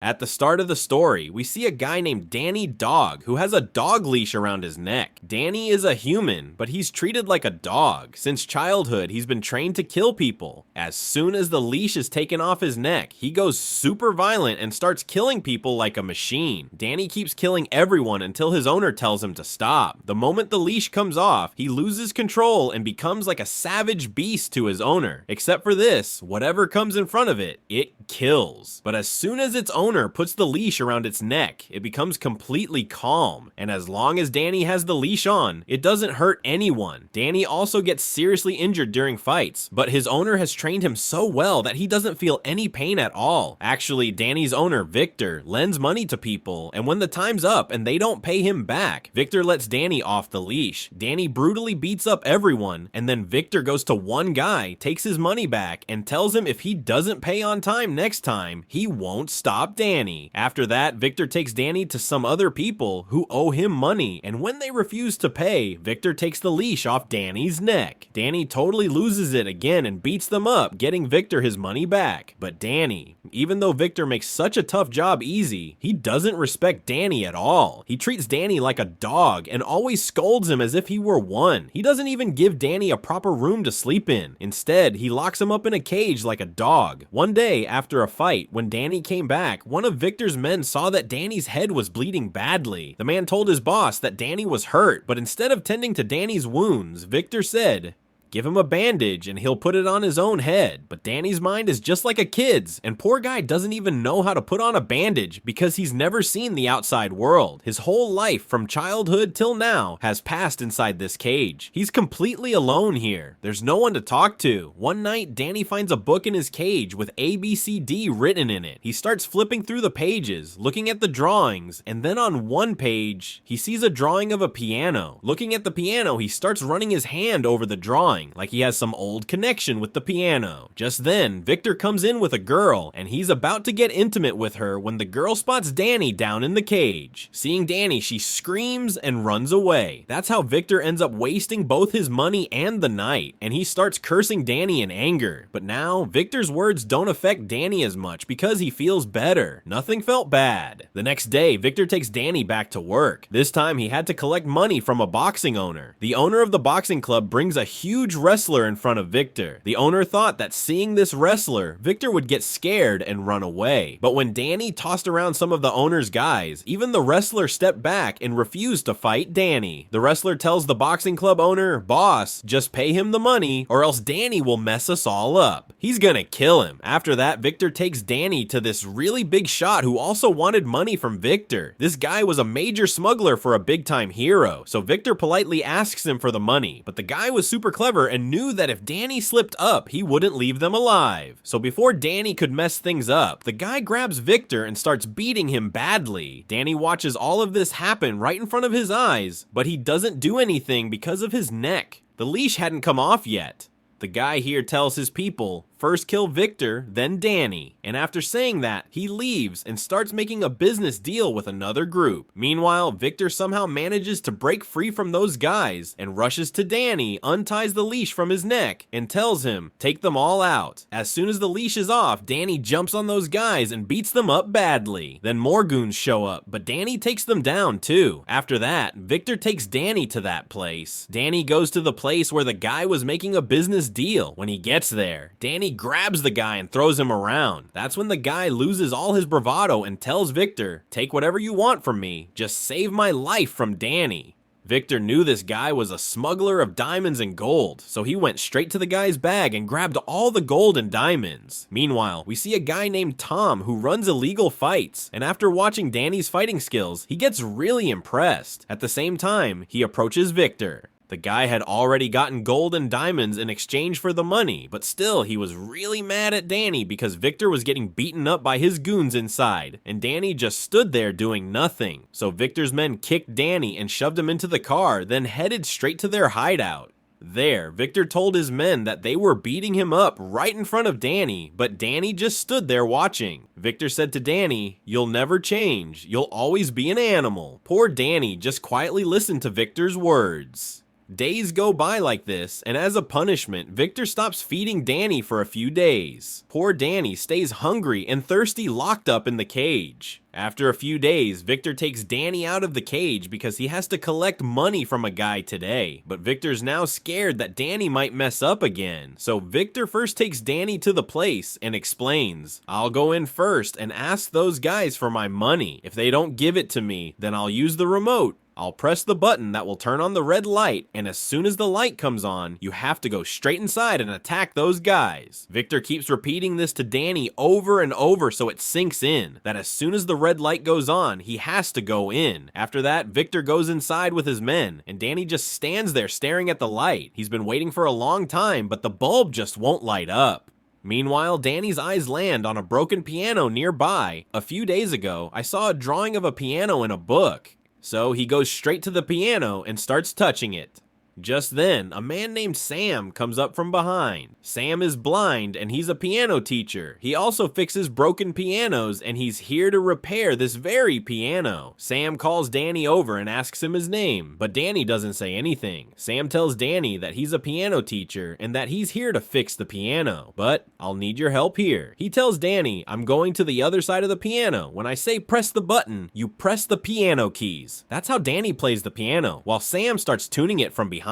At the start of the story, we see a guy named Danny Dog who has a dog leash around his neck. Danny is a human, but he's treated like a dog. Since childhood, he's been trained to kill people. As soon as the leash is taken off his neck, he goes super violent and starts killing people like a machine. Danny keeps killing everyone until his owner tells him to stop. The moment the leash comes off, he loses control and becomes like a savage beast to his owner. Except for this, whatever comes in front of it, it kills. But as soon as its owner puts the leash around its neck, it becomes completely calm. And as long as Danny has the leash on, it doesn't hurt anyone. Danny also gets seriously injured during fights, but his owner has trained him so well that he doesn't feel any pain at all. Actually, Danny's owner, Victor, lends money to people, and when the time's up and they don't pay him back, Victor lets Danny off the leash. Danny brutally beats up everyone, and then Victor goes to one guy, takes his money back, and tells him if he doesn't pay on time next time, he won't stop Danny. After that, Victor takes Danny to some other people who owe him money, and when they refuse to pay, Victor takes the leash off Danny's neck. Danny totally loses it again and beats them up, getting Victor his money back. But Danny, even though Victor makes such a tough job easy, he doesn't respect Danny at all. He treats Danny like a dog and always scolds him as if he were one. He doesn't even give Danny a proper room to sleep in. Instead, he locks him up in a cage like a dog. One day, after a fight, when Danny came back, one of Victor's men saw that Danny's head was bleeding badly. The man told his boss that Danny was hurt, but instead of tending to Danny's wounds, Victor said, "Give him a bandage and he'll put it on his own head." But Danny's mind is just like a kid's, and poor guy doesn't even know how to put on a bandage because he's never seen the outside world. His whole life from childhood till now has passed inside this cage. He's completely alone here. There's no one to talk to. One night, Danny finds a book in his cage with ABCD written in it. He starts flipping through the pages, looking at the drawings, and then on one page, he sees a drawing of a piano. Looking at the piano, he starts running his hand over the drawing, like he has some old connection with the piano. Just then, Victor comes in with a girl, and he's about to get intimate with her when the girl spots Danny down in the cage. Seeing Danny, she screams and runs away. That's how Victor ends up wasting both his money and the night, and he starts cursing Danny in anger. But now, Victor's words don't affect Danny as much because he feels better. Nothing felt bad. The next day, Victor takes Danny back to work. This time, he had to collect money from a boxing owner. The owner of the boxing club brings a huge wrestler in front of Victor. The owner thought that seeing this wrestler, Victor would get scared and run away. But when Danny tossed around some of the owner's guys, even the wrestler stepped back and refused to fight Danny. The wrestler tells the boxing club owner, "Boss, just pay him the money or else Danny will mess us all up. He's gonna kill him." After that, Victor takes Danny to this really big shot who also wanted money from Victor. This guy was a major smuggler for a big-time hero, so Victor politely asks him for the money, but the guy was super clever and knew that if Danny slipped up, he wouldn't leave them alive. So before Danny could mess things up, the guy grabs Victor and starts beating him badly. Danny watches all of this happen right in front of his eyes, but he doesn't do anything because of his neck. The leash hadn't come off yet. The guy here tells his people, first kill Victor, then Danny. And after saying that, he leaves and starts making a business deal with another group. Meanwhile, Victor somehow manages to break free from those guys and rushes to Danny, unties the leash from his neck, and tells him, take them all out. As soon as the leash is off, Danny jumps on those guys and beats them up badly. Then more goons show up, but Danny takes them down too. After that, Victor takes Danny to that place. Danny goes to the place where the guy was making a business deal. When he gets there, Danny grabs the guy and throws him around. That's when the guy loses all his bravado and tells Victor, take whatever you want from me, just save my life from Danny. Victor knew this guy was a smuggler of diamonds and gold, so he went straight to the guy's bag and grabbed all the gold and diamonds. Meanwhile, we see a guy named Tom who runs illegal fights, and after watching Danny's fighting skills, he gets really impressed. At the same time, he approaches Victor. The guy had already gotten gold and diamonds in exchange for the money, but still he was really mad at Danny because Victor was getting beaten up by his goons inside, and Danny just stood there doing nothing. So Victor's men kicked Danny and shoved him into the car, then headed straight to their hideout. There, Victor told his men that they were beating him up right in front of Danny, but Danny just stood there watching. Victor said to Danny, "You'll never change. You'll always be an animal." Poor Danny just quietly listened to Victor's words. Days go by like this, and as a punishment, Victor stops feeding Danny for a few days. Poor Danny stays hungry and thirsty locked up in the cage. After a few days, Victor takes Danny out of the cage because he has to collect money from a guy today. But Victor's now scared that Danny might mess up again. So Victor first takes Danny to the place and explains, "I'll go in first and ask those guys for my money. If they don't give it to me, then I'll use the remote. I'll press the button that will turn on the red light, and as soon as the light comes on, you have to go straight inside and attack those guys." Victor keeps repeating this to Danny over and over so it sinks in, that as soon as the red light goes on, he has to go in. After that, Victor goes inside with his men, and Danny just stands there staring at the light. He's been waiting for a long time, but the bulb just won't light up. Meanwhile, Danny's eyes land on a broken piano nearby. A few days ago, I saw a drawing of a piano in a book. So he goes straight to the piano and starts touching it. Just then, a man named Sam comes up from behind. Sam is blind and he's a piano teacher. He also fixes broken pianos and he's here to repair this very piano. Sam calls Danny over and asks him his name, but Danny doesn't say anything. Sam tells Danny that he's a piano teacher and that he's here to fix the piano, but I'll need your help here. He tells Danny, "I'm going to the other side of the piano. When I say press the button, you press the piano keys." That's how Danny plays the piano, while Sam starts tuning it from behind.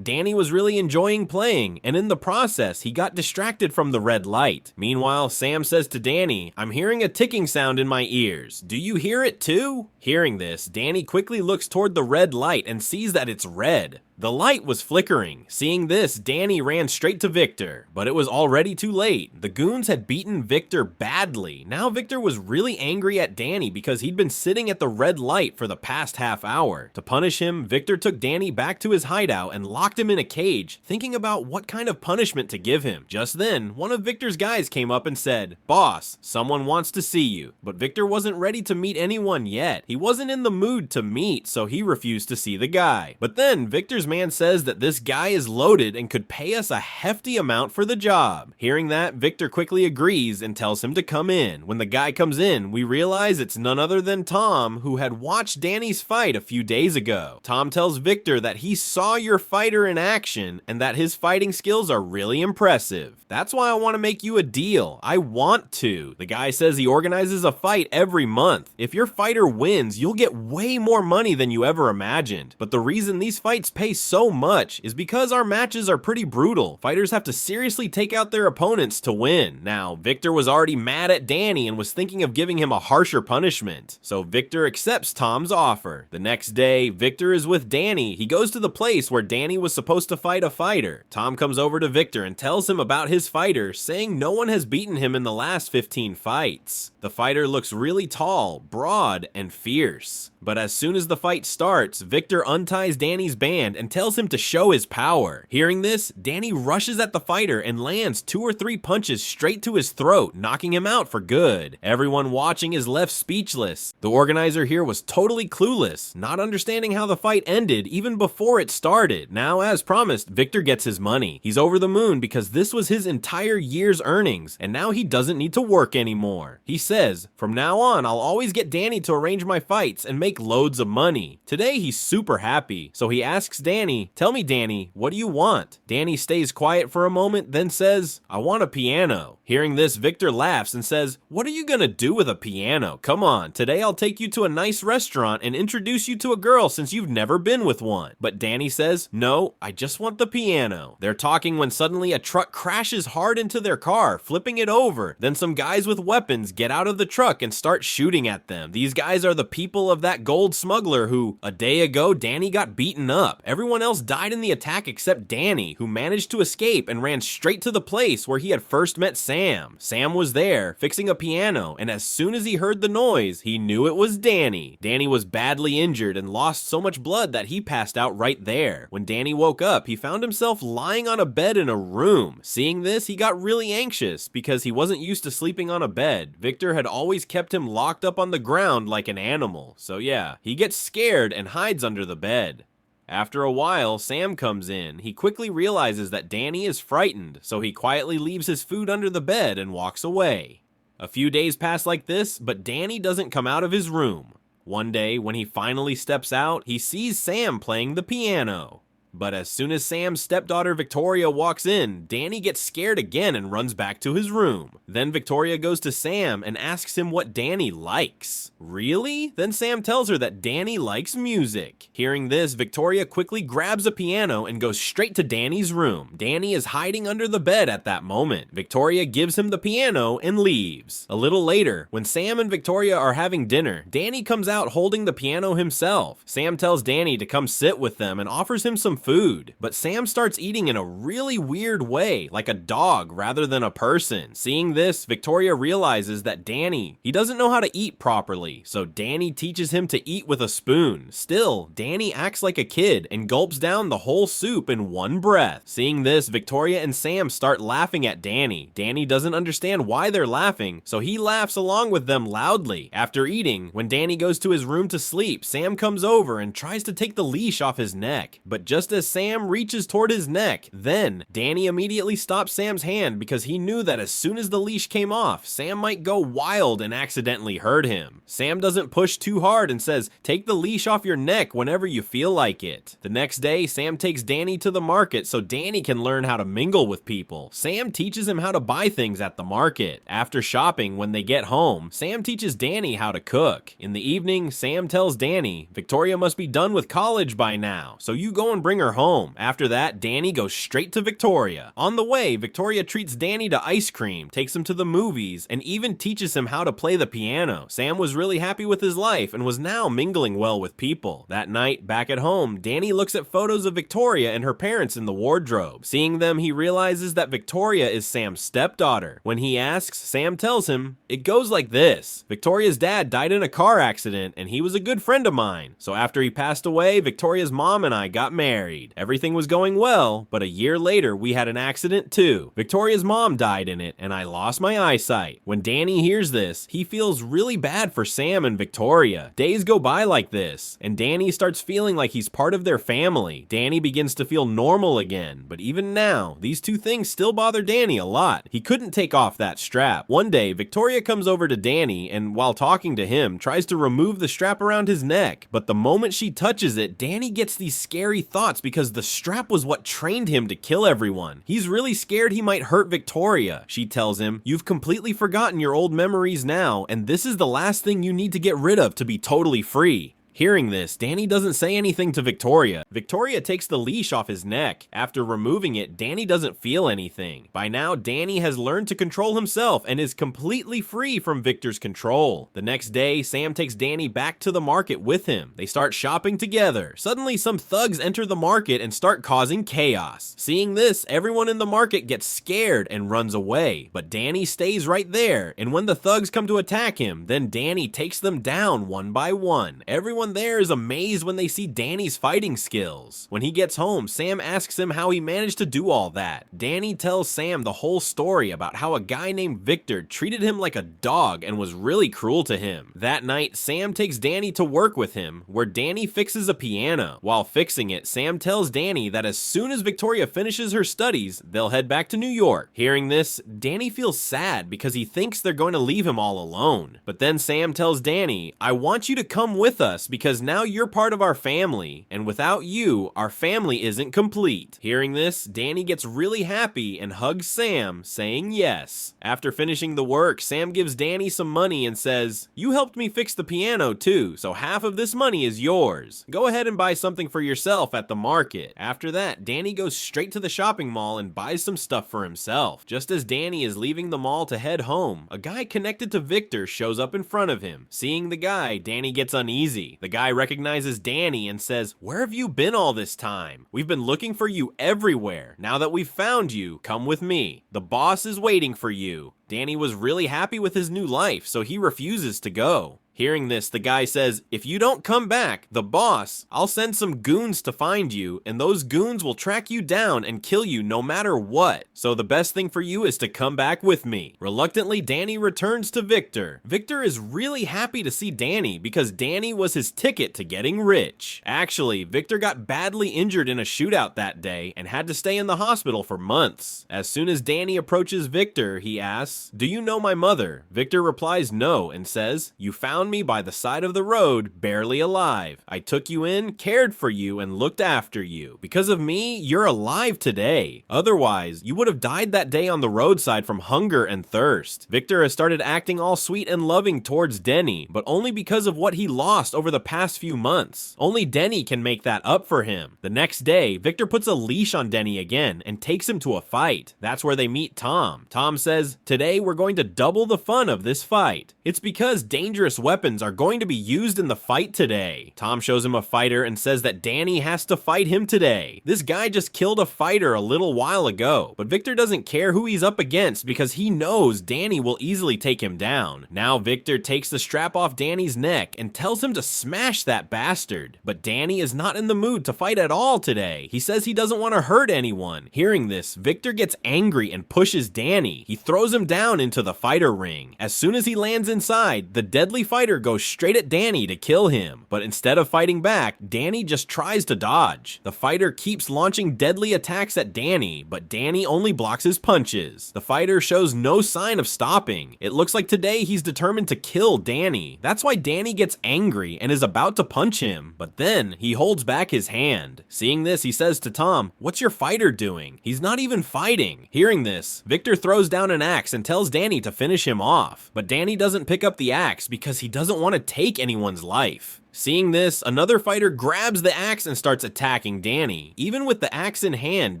Danny was really enjoying playing, and in the process, he got distracted from the red light. Meanwhile, Sam says to Danny, "I'm hearing a ticking sound in my ears. Do you hear it too?" Hearing this, Danny quickly looks toward the red light and sees that it's red. The light was flickering. Seeing this, Danny ran straight to Victor, but it was already too late. The goons had beaten Victor badly. Now Victor was really angry at Danny because he'd been sitting at the red light for the past half hour. To punish him, Victor took Danny back to his hideout and locked him in a cage, thinking about what kind of punishment to give him. Just then, one of Victor's guys came up and said, "Boss, someone wants to see you." But Victor wasn't ready to meet anyone yet. He wasn't in the mood to meet, so he refused to see the guy. But then Victor's man says that this guy is loaded and could pay us a hefty amount for the job. Hearing that, Victor quickly agrees and tells him to come in. When the guy comes in, we realize it's none other than Tom, who had watched Danny's fight a few days ago. Tom tells Victor that he saw your fighter in action and that his fighting skills are really impressive. "That's why I want to make you a deal. I want to." The guy says he organizes a fight every month. If your fighter wins, you'll get way more money than you ever imagined. But the reason these fights pay so much is because our matches are pretty brutal. Fighters have to seriously take out their opponents to win. Now, Victor was already mad at Danny and was thinking of giving him a harsher punishment. So Victor accepts Tom's offer. The next day, Victor is with Danny. He goes to the place where Danny was supposed to fight a fighter. Tom comes over to Victor and tells him about his fighter, saying no one has beaten him in the last 15 fights. The fighter looks really tall, broad, and fierce. But as soon as the fight starts, Victor unties Danny's band and tells him to show his power. Hearing this, Danny rushes at the fighter and lands 2 or 3 punches straight to his throat, knocking him out for good. Everyone watching is left speechless. The organizer here was totally clueless, not understanding how the fight ended even before it started. Now, as promised, Victor gets his money. He's over the moon because this was his entire year's earnings, and now he doesn't need to work anymore. He says, "From now on, I'll always get Danny to arrange my fights and make loads of money." Today, he's super happy, so he asks Danny, "Tell me, Danny, what do you want?" Danny stays quiet for a moment, then says, "I want a piano." Hearing this, Victor laughs and says, "What are you gonna do with a piano? Come on, today I'll take you to a nice restaurant and introduce you to a girl since you've never been with one." But Danny says, "No, I just want the piano." They're talking when suddenly a truck crashes hard into their car, flipping it over. Then some guys with weapons get out of the truck and start shooting at them. These guys are the people of that gold smuggler who, a day ago, Danny got beaten up. Everyone else died in the attack except Danny, who managed to escape and ran straight to the place where he had first met Sam. Sam was there, fixing a piano, and as soon as he heard the noise, he knew it was Danny. Danny was badly injured and lost so much blood that he passed out right there. When Danny woke up, he found himself lying on a bed in a room. Seeing this, he got really anxious because he wasn't used to sleeping on a bed. Victor had always kept him locked up on the ground like an animal. So yeah, he gets scared and hides under the bed. After a while, Sam comes in. He quickly realizes that Danny is frightened, so he quietly leaves his food under the bed and walks away. A few days pass like this, but Danny doesn't come out of his room. One day, when he finally steps out, he sees Sam playing the piano. But as soon as Sam's stepdaughter Victoria walks in, Danny gets scared again and runs back to his room. Then Victoria goes to Sam and asks him what Danny likes. Really? Then Sam tells her that Danny likes music. Hearing this, Victoria quickly grabs a piano and goes straight to Danny's room. Danny is hiding under the bed at that moment. Victoria gives him the piano and leaves. A little later, when Sam and Victoria are having dinner, Danny comes out holding the piano himself. Sam tells Danny to come sit with them and offers him some food. But Sam starts eating in a really weird way, like a dog rather than a person. Seeing this, Victoria realizes that Danny, he doesn't know how to eat properly, so Danny teaches him to eat with a spoon. Still, Danny acts like a kid and gulps down the whole soup in one breath. Seeing this, Victoria and Sam start laughing at Danny. Danny doesn't understand why they're laughing, so he laughs along with them loudly. After eating, when Danny goes to his room to sleep, Sam comes over and tries to take the leash off his neck. But just as Sam reaches toward his neck, then Danny immediately stops Sam's hand because he knew that as soon as the leash came off, Sam might go wild and accidentally hurt him. Sam doesn't push too hard and says, "Take the leash off your neck whenever you feel like it." The next day, Sam takes Danny to the market so Danny can learn how to mingle with people. Sam teaches him how to buy things at the market. After shopping, when they get home, Sam teaches Danny how to cook. In the evening, Sam tells Danny, "Victoria must be done with college by now, so you go and bring her home." After that, Danny goes straight to Victoria. On the way, Victoria treats Danny to ice cream, takes him to the movies, and even teaches him how to play the piano. Sam was really happy with his life and was now mingling well with people. That night, back at home, Danny looks at photos of Victoria and her parents in the wardrobe. Seeing them, he realizes that Victoria is Sam's stepdaughter. When he asks, Sam tells him, "It goes like this. Victoria's dad died in a car accident and he was a good friend of mine. So after he passed away, Victoria's mom and I got married. Everything was going well, but a year later we had an accident too. Victoria's mom died in it and I lost my eyesight." When Danny hears this, he feels really bad for Sam and Victoria. Days go by like this, and Danny starts feeling like he's part of their family. Danny begins to feel normal again, but even now, these two things still bother Danny a lot. He couldn't take off that strap. One day, Victoria comes over to Danny and while talking to him, tries to remove the strap around his neck. But the moment she touches it, Danny gets these scary thoughts because the strap was what trained him to kill everyone. He's really scared he might hurt Victoria. She tells him, "You've completely forgotten your old memories now, and this is the last thing you need to get rid of to be totally free." Hearing this, Danny doesn't say anything to Victoria. Victoria takes the leash off his neck. After removing it, Danny doesn't feel anything. By now, Danny has learned to control himself and is completely free from Victor's control. The next day, Sam takes Danny back to the market with him. They start shopping together. Suddenly, some thugs enter the market and start causing chaos. Seeing this, everyone in the market gets scared and runs away. But Danny stays right there, and when the thugs come to attack him, then Danny takes them down one by one. Everyone there is amazed when they see Danny's fighting skills. When he gets home, Sam asks him how he managed to do all that. Danny tells Sam the whole story about how a guy named Victor treated him like a dog and was really cruel to him. That night, Sam takes Danny to work with him, where Danny fixes a piano. While fixing it, Sam tells Danny that as soon as Victoria finishes her studies, they'll head back to New York. Hearing this, Danny feels sad because he thinks they're going to leave him all alone. But then Sam tells Danny, "I want you to come with us because now you're part of our family, and without you, our family isn't complete." Hearing this, Danny gets really happy and hugs Sam, saying yes. After finishing the work, Sam gives Danny some money and says, "You helped me fix the piano too, so half of this money is yours. Go ahead and buy something for yourself at the market." After that, Danny goes straight to the shopping mall and buys some stuff for himself. Just as Danny is leaving the mall to head home, a guy connected to Victor shows up in front of him. Seeing the guy, Danny gets uneasy. The guy recognizes Danny and says, "Where have you been all this time? We've been looking for you everywhere. Now that we've found you, come with me. The boss is waiting for you." Danny was really happy with his new life, so he refuses to go. Hearing this, the guy says, "If you don't come back, the boss, I'll send some goons to find you, and those goons will track you down and kill you no matter what. So the best thing for you is to come back with me." Reluctantly, Danny returns to Victor. Victor is really happy to see Danny because Danny was his ticket to getting rich. Actually, Victor got badly injured in a shootout that day and had to stay in the hospital for months. As soon as Danny approaches Victor, he asks, "Do you know my mother?" Victor replies no and says, "You found found me by the side of the road, barely alive. I took you in, cared for you, and looked after you. Because of me, you're alive today. Otherwise, you would have died that day on the roadside from hunger and thirst. Victor has started acting all sweet and loving towards Denny, but only because of what he lost over the past few months. Only Denny can make that up for him. The next day, Victor puts a leash on Denny again and takes him to a fight. That's where they meet Tom. Tom says, "Today we're going to double the fun of this fight. It's because dangerous weapons are going to be used in the fight today." Tom shows him a fighter and says that Danny has to fight him today. This guy just killed a fighter a little while ago, but Victor doesn't care who he's up against because he knows Danny will easily take him down. Now Victor takes the strap off Danny's neck and tells him to smash that bastard. But Danny is not in the mood to fight at all today. He says he doesn't want to hurt anyone. Hearing this, Victor gets angry and pushes Danny. He throws him down into the fighter ring. As soon as he lands inside, the deadly fighter goes straight at Danny to kill him. But instead of fighting back, Danny just tries to dodge. The fighter keeps launching deadly attacks at Danny, but Danny only blocks his punches. The fighter shows no sign of stopping. It looks like today he's determined to kill Danny. That's why Danny gets angry and is about to punch him, but then he holds back his hand. Seeing this, he says to Tom, "What's your fighter doing? He's not even fighting." Hearing this, Victor throws down an axe and tells Danny to finish him off, but Danny doesn't pick up the axe because he doesn't want to take anyone's life. Seeing this, another fighter grabs the axe and starts attacking Danny. Even with the axe in hand,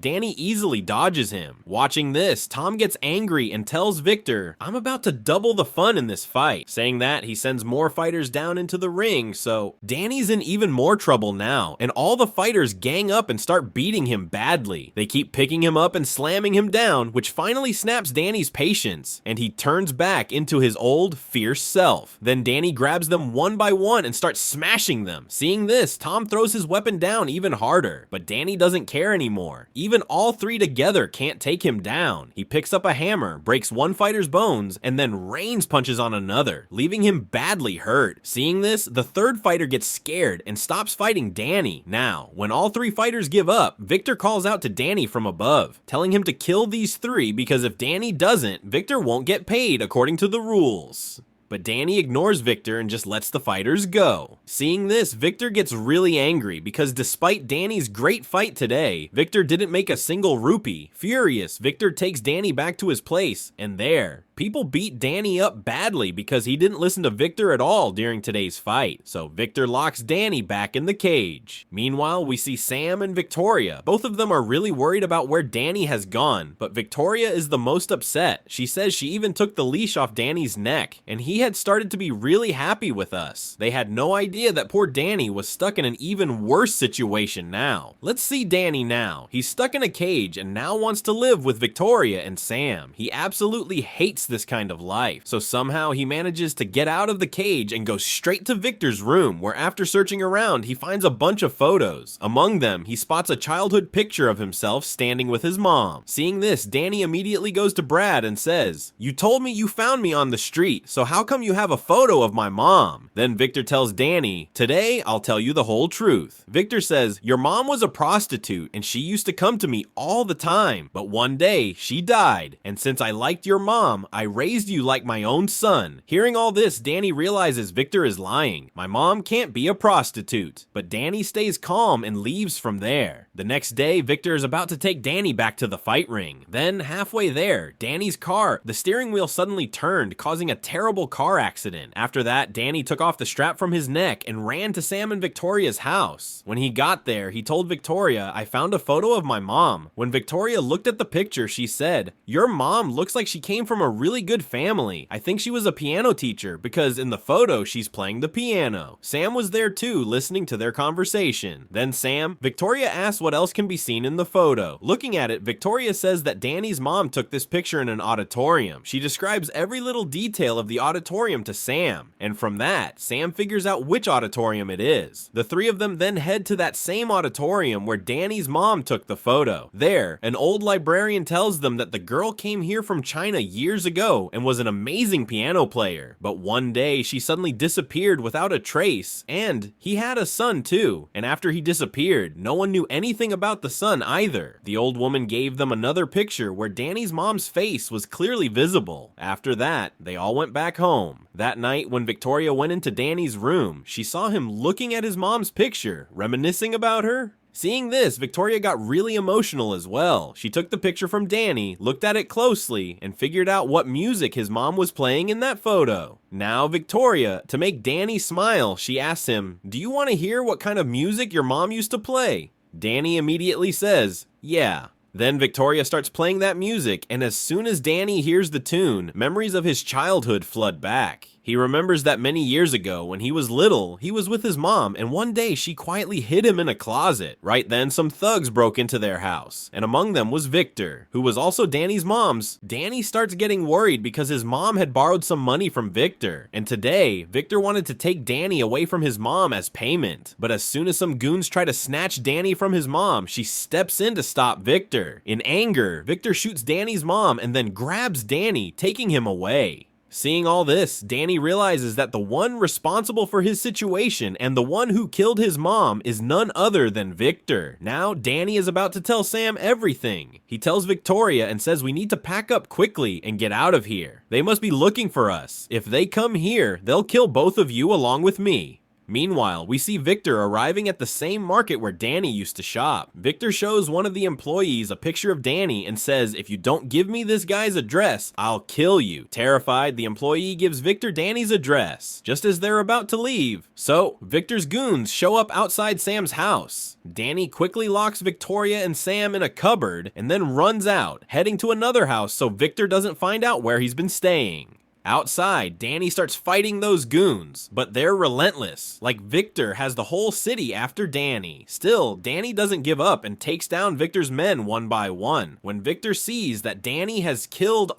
Danny easily dodges him. Watching this, Tom gets angry and tells Victor, "I'm about to double the fun in this fight." Saying that, he sends more fighters down into the ring, so Danny's in even more trouble now, and all the fighters gang up and start beating him badly. They keep picking him up and slamming him down, which finally snaps Danny's patience, and he turns back into his old, fierce self. Then Danny grabs them one by one and starts smashing them. Seeing this, Tom throws his weapon down even harder, but Danny doesn't care anymore. Even all three together can't take him down. He picks up a hammer, breaks one fighter's bones, and then rains punches on another, leaving him badly hurt. Seeing this, the third fighter gets scared and stops fighting Danny. Now, when all three fighters give up, Victor calls out to Danny from above, telling him to kill these three because if Danny doesn't, Victor won't get paid according to the rules. But Danny ignores Victor and just lets the fighters go. Seeing this, Victor gets really angry because despite Danny's great fight today, Victor didn't make a single rupee. Furious, Victor takes Danny back to his place, and there, people beat Danny up badly because he didn't listen to Victor at all during today's fight. So Victor locks Danny back in the cage. Meanwhile, we see Sam and Victoria. Both of them are really worried about where Danny has gone, but Victoria is the most upset. She says she even took the leash off Danny's neck, and he had started to be really happy with us. They had no idea that poor Danny was stuck in an even worse situation now. Let's see Danny now. He's stuck in a cage and now wants to live with Victoria and Sam. He absolutely hates this kind of life. So somehow he manages to get out of the cage and go straight to Victor's room, where after searching around, he finds a bunch of photos. Among them, he spots a childhood picture of himself standing with his mom. Seeing this, Danny immediately goes to Brad and says, "You told me you found me on the street, so how come you have a photo of my mom?" Then Victor tells Danny, "Today, I'll tell you the whole truth." Victor says, "Your mom was a prostitute and she used to come to me all the time, but one day she died, and since I liked your mom, I raised you like my own son." Hearing all this, Danny realizes Victor is lying. My mom can't be a prostitute. But Danny stays calm and leaves from there. The next day, Victor is about to take Danny back to the fight ring. Then, halfway there, Danny's car, the steering wheel suddenly turned, causing a terrible car accident. After that, Danny took off the strap from his neck and ran to Sam and Victoria's house. When he got there, he told Victoria, "I found a photo of my mom." When Victoria looked at the picture, she said, "Your mom looks like she came from a really good family. I think she was a piano teacher because in the photo, she's playing the piano." Sam was there too, listening to their conversation. Then Victoria asks what else can be seen in the photo. Looking at it, Victoria says that Danny's mom took this picture in an auditorium. She describes every little detail of the auditorium to Sam, and from that, Sam figures out which auditorium it is. The three of them then head to that same auditorium where Danny's mom took the photo. There, an old librarian tells them that the girl came here from China years ago and was an amazing piano player, but one day she suddenly disappeared without a trace, and he had a son too, and after he disappeared, no one knew anything about the son either. The old woman gave them another picture where Danny's mom's face was clearly visible. After that, they all went back home. That night, when Victoria went into Danny's room, she saw him looking at his mom's picture, reminiscing about her. Seeing this, Victoria got really emotional as well. She took the picture from Danny, looked at it closely, and figured out what music his mom was playing in that photo. Now Victoria, to make Danny smile, she asks him, "Do you want to hear what kind of music your mom used to play?" Danny immediately says, "Yeah." Then Victoria starts playing that music, and as soon as Danny hears the tune, memories of his childhood flood back. He remembers that many years ago, when he was little, he was with his mom, and one day she quietly hid him in a closet. Right then, some thugs broke into their house, and among them was Victor, who was also Danny's mom's. Danny starts getting worried because his mom had borrowed some money from Victor, and today, Victor wanted to take Danny away from his mom as payment. But as soon as some goons try to snatch Danny from his mom, she steps in to stop Victor. In anger, Victor shoots Danny's mom and then grabs Danny, taking him away. Seeing all this, Danny realizes that the one responsible for his situation and the one who killed his mom is none other than Victor. Now, Danny is about to tell Sam everything. He tells Victoria and says we need to pack up quickly and get out of here. They must be looking for us. If they come here, they'll kill both of you along with me. Meanwhile, we see Victor arriving at the same market where Danny used to shop. Victor shows one of the employees a picture of Danny and says, "If you don't give me this guy's address, I'll kill you." Terrified, the employee gives Victor Danny's address, just as they're about to leave. So, Victor's goons show up outside Sam's house. Danny quickly locks Victoria and Sam in a cupboard and then runs out, heading to another house so Victor doesn't find out where he's been staying. Outside, Danny starts fighting those goons, but they're relentless. Like Victor has the whole city after Danny. Still, Danny doesn't give up and takes down Victor's men one by one. When Victor sees that Danny has killed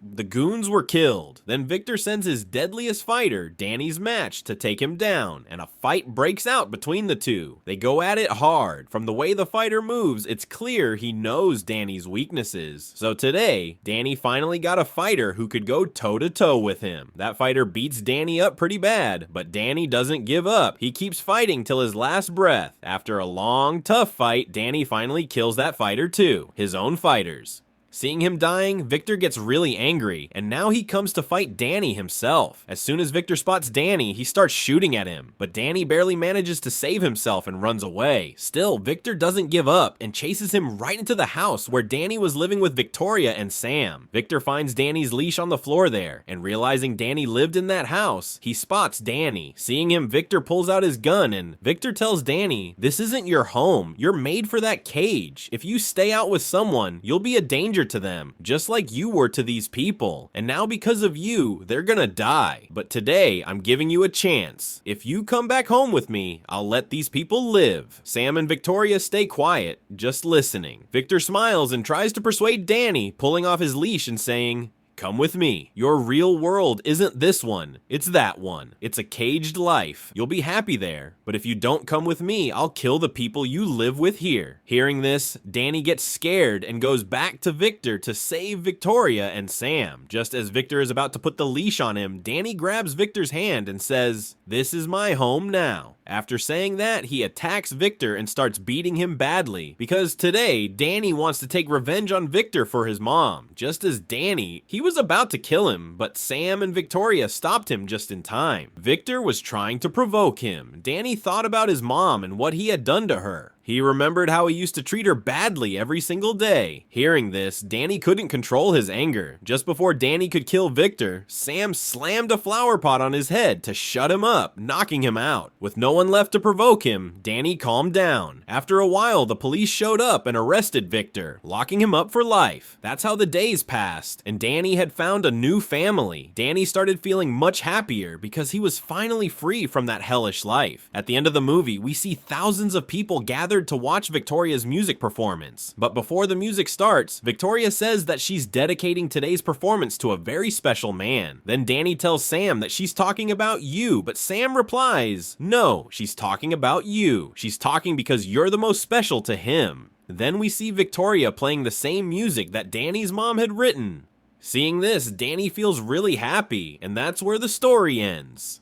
the goons were killed, then Victor sends his deadliest fighter, Danny's match, to take him down, and a fight breaks out between the two. They go at it hard. From the way the fighter moves, it's clear he knows Danny's weaknesses. So today, Danny finally got a fighter who could go toe-to-toe with him. That fighter beats Danny up pretty bad, but Danny doesn't give up. He keeps fighting till his last breath. After a long, tough fight, Danny finally kills that fighter too, his own fighters. Seeing him dying, Victor gets really angry, and now he comes to fight Danny himself. As soon as Victor spots Danny, he starts shooting at him, but Danny barely manages to save himself and runs away. Still, Victor doesn't give up and chases him right into the house where Danny was living with Victoria and Sam. Victor finds Danny's leash on the floor there, and realizing Danny lived in that house, he spots Danny. Seeing him, Victor pulls out his gun, and Victor tells Danny, "This isn't your home. You're made for that cage. If you stay out with someone, you'll be a danger to them, just like you were to these people. And now because of you, they're gonna die. But today, I'm giving you a chance. If you come back home with me, I'll let these people live." Sam and Victoria stay quiet, just listening. Victor smiles and tries to persuade Danny, pulling off his leash and saying, "Come with me. Your real world isn't this one. It's that one. It's a caged life. You'll be happy there. But if you don't come with me, I'll kill the people you live with here." Hearing this, Danny gets scared and goes back to Victor to save Victoria and Sam. Just as Victor is about to put the leash on him, Danny grabs Victor's hand and says, "This is my home now." After saying that, he attacks Victor and starts beating him badly, because today, Danny wants to take revenge on Victor for his mom. Just as Danny, he was about to kill him, but Sam and Victoria stopped him just in time. Victor was trying to provoke him. Danny thought about his mom and what he had done to her. He remembered how he used to treat her badly every single day. Hearing this, Danny couldn't control his anger. Just before Danny could kill Victor, Sam slammed a flower pot on his head to shut him up, knocking him out. With no one left to provoke him, Danny calmed down. After a while, the police showed up and arrested Victor, locking him up for life. That's how the days passed, and Danny had found a new family. Danny started feeling much happier because he was finally free from that hellish life. At the end of the movie, we see thousands of people gathered to watch Victoria's music performance. But before the music starts, Victoria says that she's dedicating today's performance to a very special man. Then Danny tells Sam that she's talking about you, but Sam replies, "No, she's talking about you. She's talking because you're the most special to him." Then we see Victoria playing the same music that Danny's mom had written. Seeing this, Danny feels really happy, and that's where the story ends.